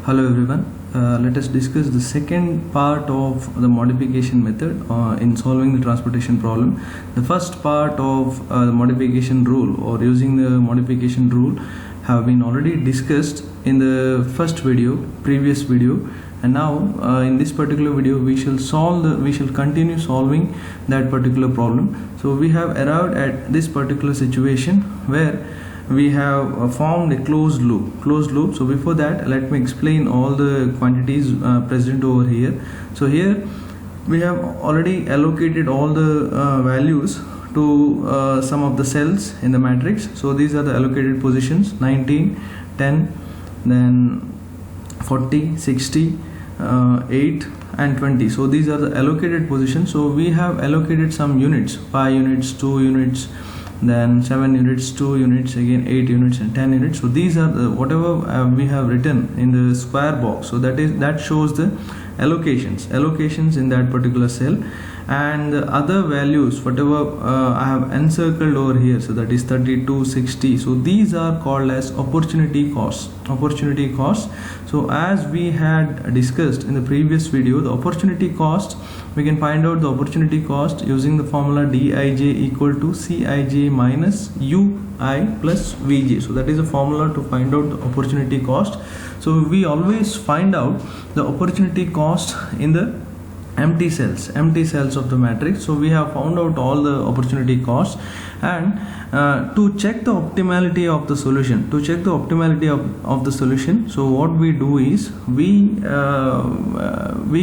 Hello everyone. Let us discuss the second part of the modification method in solving the transportation problem. The first part of the modification rule or using the modification rule have been already discussed in the previous video, and now in this particular video we shall continue solving that particular problem. So we have arrived at this particular situation where we have formed a closed loop. So before that, let me explain all the quantities present over here. So here we have already allocated all the values to some of the cells in the matrix. So these are the allocated positions: 19, 10, then 40, 60, 8 and 20. So these are the allocated positions. So we have allocated some units: 5 units, 2 units, then 7 units, 2 units, again 8 units and 10 units. So these are the whatever we have written in the square box. So that shows the allocations in that particular cell, and the other values whatever I have encircled over here, so that is 32, 60. So these are called as opportunity costs. So as we had discussed in the previous video, the opportunity cost, we can find out the opportunity cost using the formula Dij equal to Cij minus Ui plus Vj. So that is a formula to find out the opportunity cost. So we always find out the opportunity cost in the empty cells of the matrix. So we have found out all the opportunity costs, and to check the optimality of the solution, so what we do is we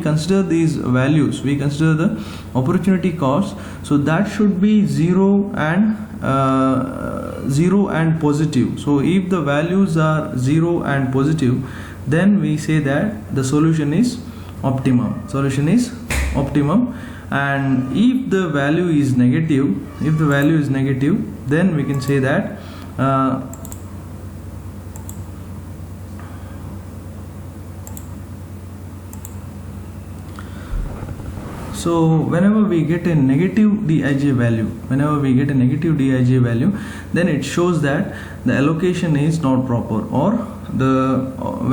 consider these values, we consider the opportunity cost. So that should be 0 and positive. So if the values are 0 and positive, then we say that the solution is optimum. And if the value is negative, then we can say that so whenever we get a negative Dij value, then it shows that the allocation is not proper, or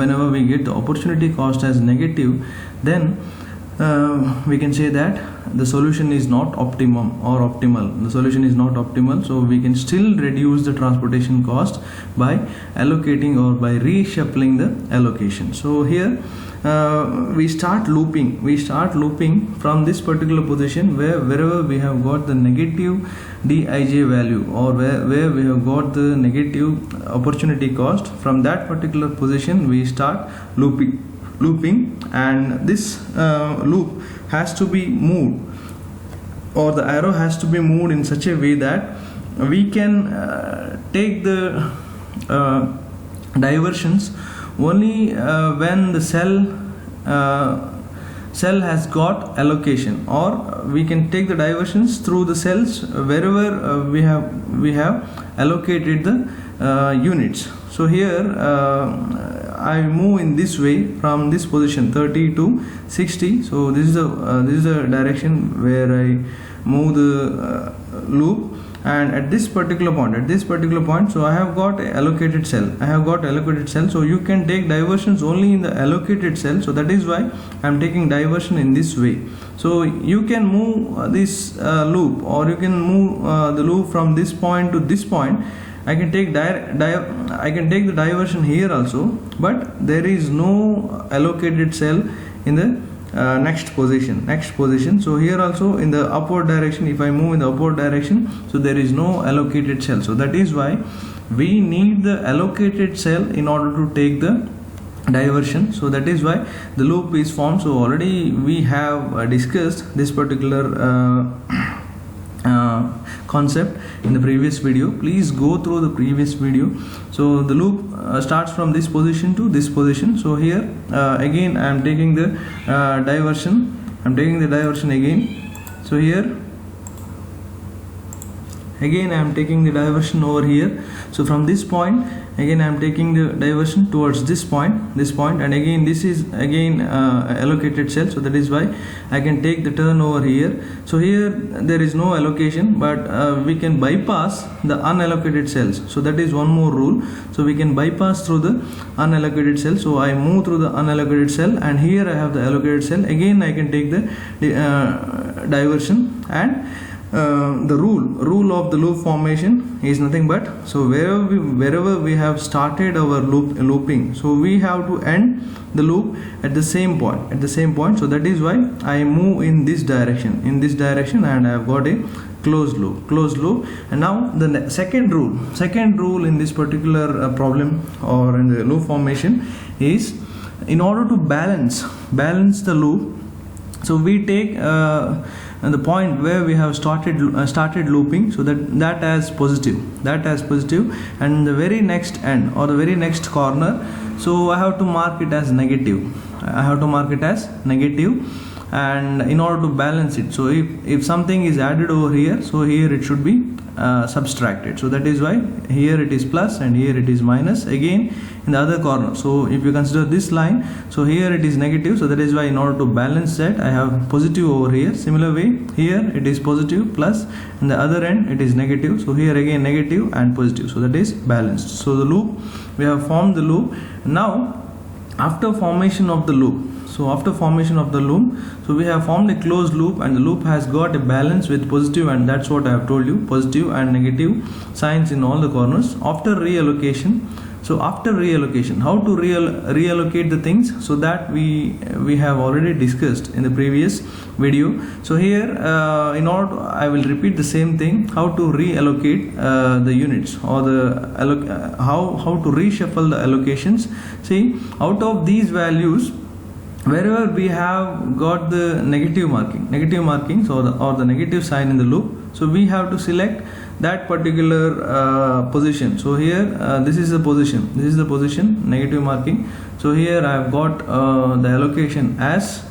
whenever we get the opportunity cost as negative, then we can say that the solution is not optimum or optimal. The solution is not optimal. So we can still reduce the transportation cost by allocating or by reshuffling the allocation. So here we start looping from this particular position wherever we have got the negative Dij value, or where we have got the negative opportunity cost. From that particular position we start looping, and this loop has to be moved, or the arrow has to be moved in such a way that we can take the diversions only when the cell has got allocation, or we can take the diversions through the cells wherever we have allocated the units. So here I move in this way from this position 30 to 60. So this is the direction where I move the loop, and at this particular point, so I have got allocated cell. So you can take diversions only in the allocated cell. So that is why I am taking diversion in this way. So you can move this loop, or you can move the loop from this point to this point. I can take the diversion here also, but there is no allocated cell in the next position. So here also in the upward direction, if I move in the upward direction, so there is no allocated cell. So that is why we need the allocated cell in order to take the diversion. So that is why the loop is formed. So already we have discussed this particular concept in the previous video. Please go through the previous video. So the loop starts from this position to this position. So here again I am taking the diversion. again. So here again I am taking the diversion over here. So from this point again I am taking the diversion towards this point, and again this is again allocated cell, so that is why I can take the turn over here. So here there is no allocation, but we can bypass the unallocated cells. So that is one more rule. So we can bypass through the unallocated cell. So I move through the unallocated cell, and here I have the allocated cell. Again I can take the diversion, and the rule of the loop formation is nothing but, so wherever we have started our looping, so we have to end the loop at the same point. So that is why I move in this direction, and I have got a closed loop. And now the second rule in this particular problem or in the loop formation is, in order to balance the loop, so we take the point where we have started looping, so that as positive, and the very next end or the very next corner, so I have to mark it as negative. And in order to balance it, so if something is added over here, so here it should be subtracted. So that is why here it is plus and here it is minus again in the other corner. So if you consider this line, so here it is negative, so that is why in order to balance that I have positive over here. Similar way, here it is positive plus, and the other end it is negative, so here again negative and positive, so that is balanced. So the loop, we have formed the loop. Now after formation of the loop, so we have formed a closed loop, and the loop has got a balance with positive, and that's what I have told you, positive and negative signs in all the corners. After reallocation, how to reallocate the things, so that we have already discussed in the previous video. So here in order to, I will repeat the same thing, how to reallocate the units, or how to reshuffle the allocations. See, out of these values, wherever we have got the negative markings or the negative sign in the loop, so we have to select that particular position. So here this is the position, negative marking. So here I have got the allocation as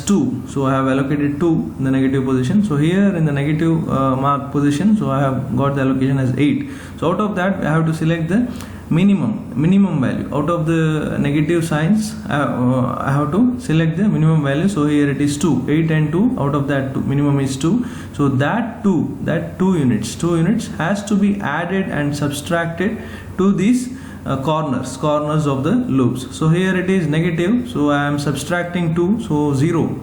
2, so I have allocated 2 in the negative position. So here in the negative mark position, so I have got the allocation as 8. So out of that I have to select the minimum value. Out of the negative signs I have to select the minimum value. So here it is 2, 8 and 2, out of that minimum is 2. So that 2 units has to be added and subtracted to these corners of the loops. So here it is negative, so I am subtracting 2, so 0,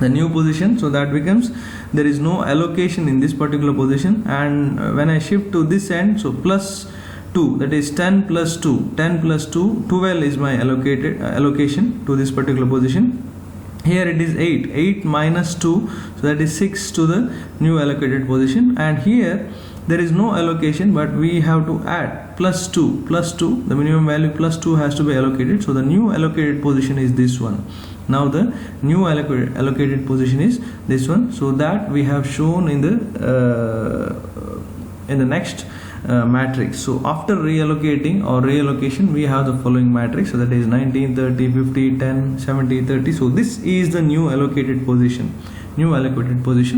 the new position. So that becomes, there is no allocation in this particular position. And when I shift to this end, so plus 2, that is 10 plus 2, 12 is my allocation to this particular position. Here it is 8 minus 2, so that is 6 to the new allocated position. And here there is no allocation, but we have to add plus 2, the minimum value plus 2 has to be allocated. So the new allocated position is this one. Now the new allocated position is this one. So that we have shown in the next matrix. So after reallocating or reallocation, we have the following matrix. So that is 19, 30, 50, 10, 70, 30. So this is the new allocated position.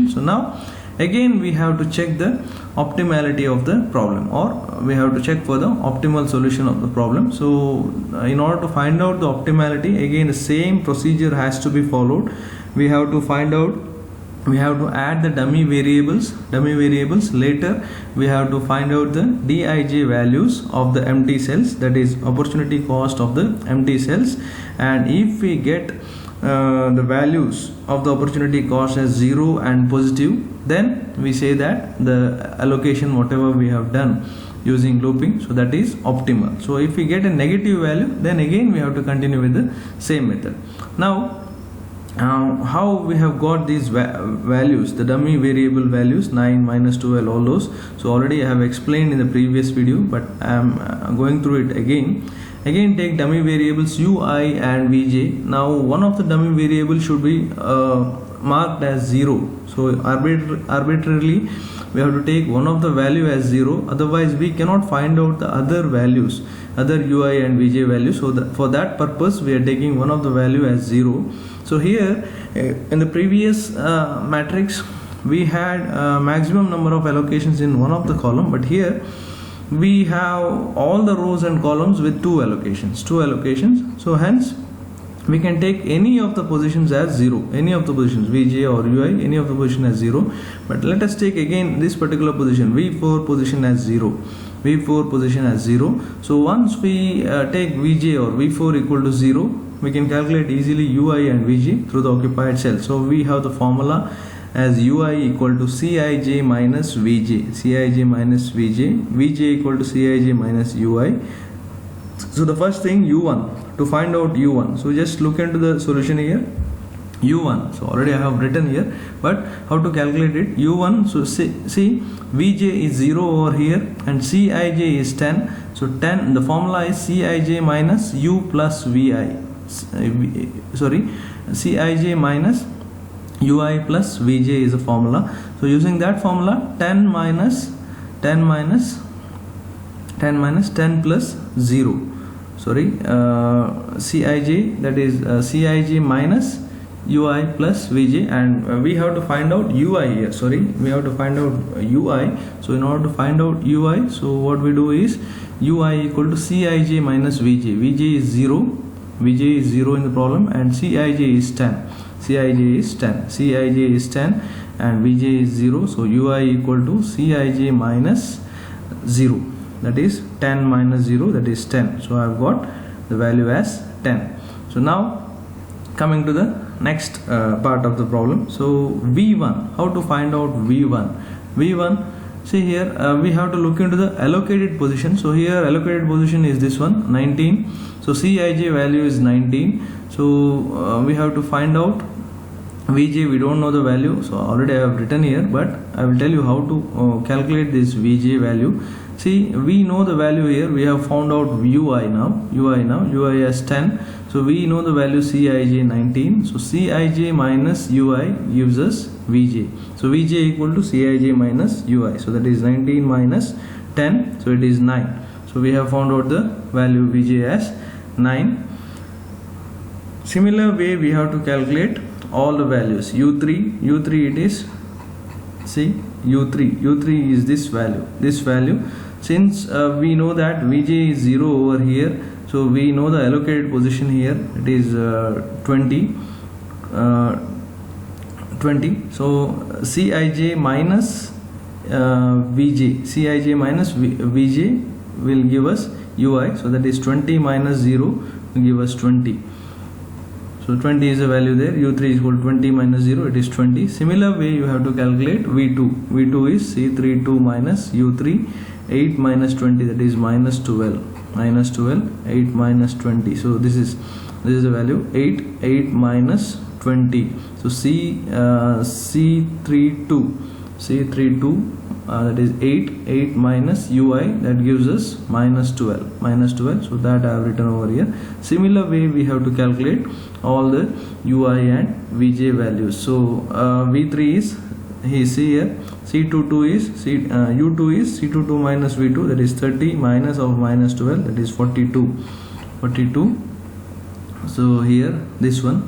So now again we have to check the optimality of the problem, or we have to check for the optimal solution of the problem. So in order to find out the optimality, again the same procedure has to be followed. We have to add the dummy variables. Later we have to find out the Dij values of the empty cells, that is opportunity cost of the empty cells. And if we get the values of the opportunity cost as 0 and positive, then we say that the allocation whatever we have done using looping, so that is optimal. So if we get a negative value, then again we have to continue with the same method. Now how we have got these values, the dummy variable values, 9, minus 12, all those. So already I have explained in the previous video, but I am going through it again. Take dummy variables ui and vj. Now one of the dummy variables should be marked as 0. So arbitrarily we have to take one of the value as 0, otherwise we cannot find out the other values, other ui and vj values. So for that purpose we are taking one of the value as 0. So here in the previous matrix, we had maximum number of allocations in one of the column, but here we have all the rows and columns with two allocations. So hence we can take any of the positions as 0, any of the positions Vj or Ui, any of the position as 0. But let us take again this particular position, V4 position as 0, V4 position as 0. So once we take Vj or V4 equal to 0, we can calculate easily Ui and Vj through the occupied cell. So we have the formula as Ui equal to Cij minus Vj, Cij minus Vj, Vj equal to Cij minus Ui. So the first thing, U1, to find out U1, so just look into the solution here, U1, so already I have written here, but how to calculate it, U1, so see Vj is 0 over here and Cij is 10, so 10, the formula is Cij minus U plus Vi, sorry, Cij minus Ui plus Vj is a formula. So using that formula, 10 minus 10 plus 0, sorry, Cij, that is Cij minus Ui plus Vj, and we have to find out Ui here, sorry, we have to find out Ui. So in order to find out Ui, so what we do is Ui equal to Cij minus Vj, Vj is 0, Vj is 0 in the problem, and Cij is 10, Cij is 10, Cij is 10 and Vj is 0, so Ui equal to Cij minus 0, that is 10 minus 0, that is 10. So I have got the value as 10. So now coming to the next part of the problem. So V1, how to find out V1? V1, see here we have to look into the allocated position. So here allocated position is this one, 19. So Cij value is 19. So we have to find out Vj, we don't know the value, so already I have written here, but I will tell you how to calculate this Vj value. See, we know the value here, we have found out Ui now, Ui as 10, so we know the value Cij 19, so Cij minus Ui gives us Vj, so Vj equal to Cij minus Ui, so that is 19 minus 10, so it is 9, so we have found out the value Vj as 9. Similar way we have to calculate all the values. U3 it is, see, U3 is this value, since we know that Vj is 0 over here, so we know the allocated position here, it is 20, so Cij minus Vj will give us Ui, so that is 20 minus 0 will give us 20. So 20 is a value there, U3 is equal to 20 minus 0, it is 20. Similar way you have to calculate V2. V2 is C32 minus U3, 8 minus 20, that is minus 12, 8 minus 20. So this is the value 8 minus 20. So C32 that is 8 minus Ui, that gives us minus 12, so that I have written over here. Similar way we have to calculate all the Ui and Vj values. So V3 is, see here, C22 is U2 is C22 minus V2, that is 30 minus of minus 12, that is 42. So here this one,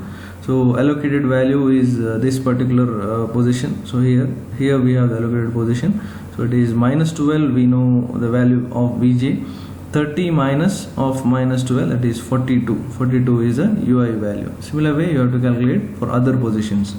so allocated value is this particular position. So here we have the allocated position, so it is minus 12, we know the value of Vj, 30 minus of minus 12, that is 42 is a Ui value. Similar way you have to calculate for other positions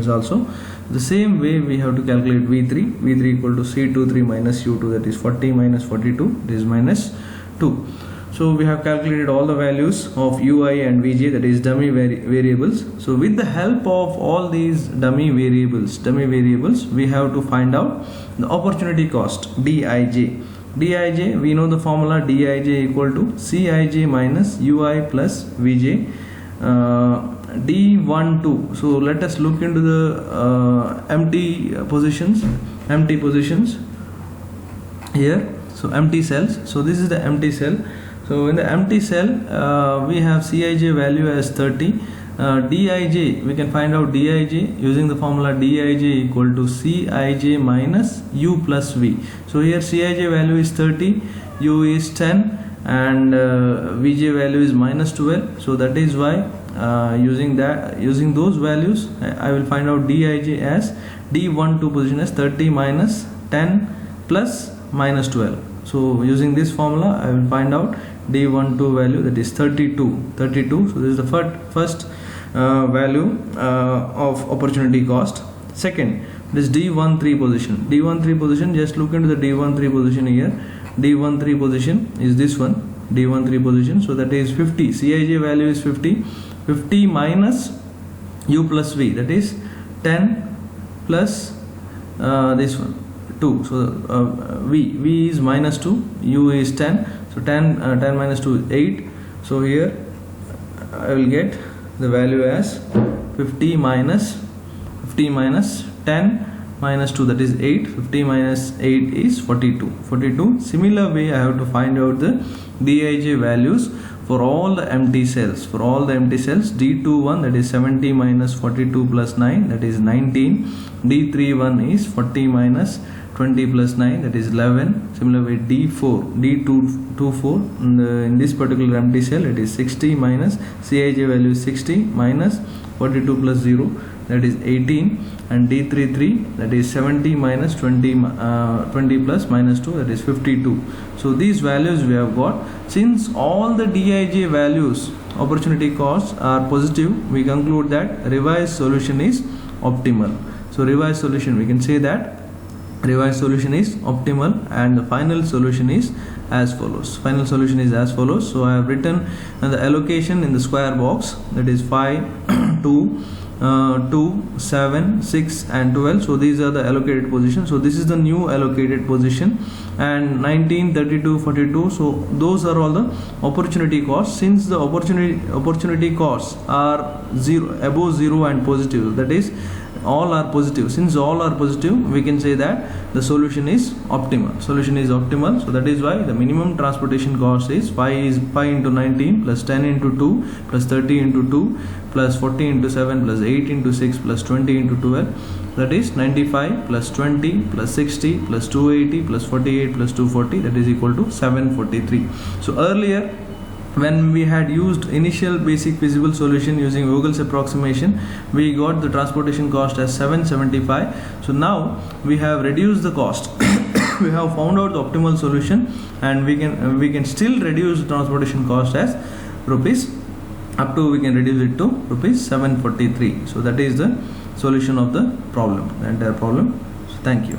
also. The same way we have to calculate V3 equal to C23 minus U2, that is 40 minus 42, it is minus 2. So we have calculated all the values of Ui and Vj, that is dummy variables. So with the help of all these dummy variables, we have to find out the opportunity cost, Dij. We know the formula Dij equal to Cij minus Ui plus Vj. D12. So let us look into the empty positions here. So empty cells. So this is the empty cell. So in the empty cell we have Cij value as 30. Dij, we can find out Dij using the formula Dij equal to Cij minus U plus V. So here Cij value is 30, U is 10 and Vj value is minus 12. So that is why using those values I will find out Dij as D12 position as 30 minus 10 plus minus 12. So using this formula I will find out D12 value, that is 32. So this is the first value of opportunity cost. Second, this D13 position, just look into the D13 position here. D13 position is this one, D13 position, so that is 50. Cij value is 50 minus u plus v, that is 10 plus this one 2. So v is minus 2, u is 10, so 10 minus 2 is 8. So here I will get the value as 50 minus 10 minus 2, that is 8. 50 minus 8 is 42. Similar way I have to find out the Dij values for all the empty cells. D21, that is 70 minus 42 plus 9, that is 19. D31 is 40 minus 20 plus 9, that is 11. Similar way D24 in this particular empty cell, it is 60 minus Cij value is 60 minus 42 plus 0, that is 18. And D33, that is 70 minus 20 plus minus 2, that is 52. So these values we have got. Since all the Dij values, opportunity costs, are positive, we conclude that revised solution is optimal. So revised solution, we can say that revised solution is optimal, and the final solution is as follows. So I have written the allocation in the square box, that is 5, 2, 7, 6 and 12. So these are the allocated positions. So this is the new allocated position, and 19, 32, 42. So those are all the opportunity costs. Since the opportunity costs are above 0 and positive, that is all are positive. Since all are positive, we can say that the solution is optimal. So that is why the minimum transportation cost is 5 into 19 plus 10 into 2 plus 30 into 2 plus 40 into 7 plus 8 into 6 plus 20 into 12, that is 95 plus 20 plus 60 plus 280 plus 48 plus 240, that is equal to 743. So earlier, when we had used initial basic feasible solution using Vogel's approximation, we got the transportation cost as 775. So now we have reduced the cost. We have found out the optimal solution, and we can still reduce the transportation cost as rupees, up to we can reduce it to rupees 743. So that is the solution of the problem, the entire problem. So thank you.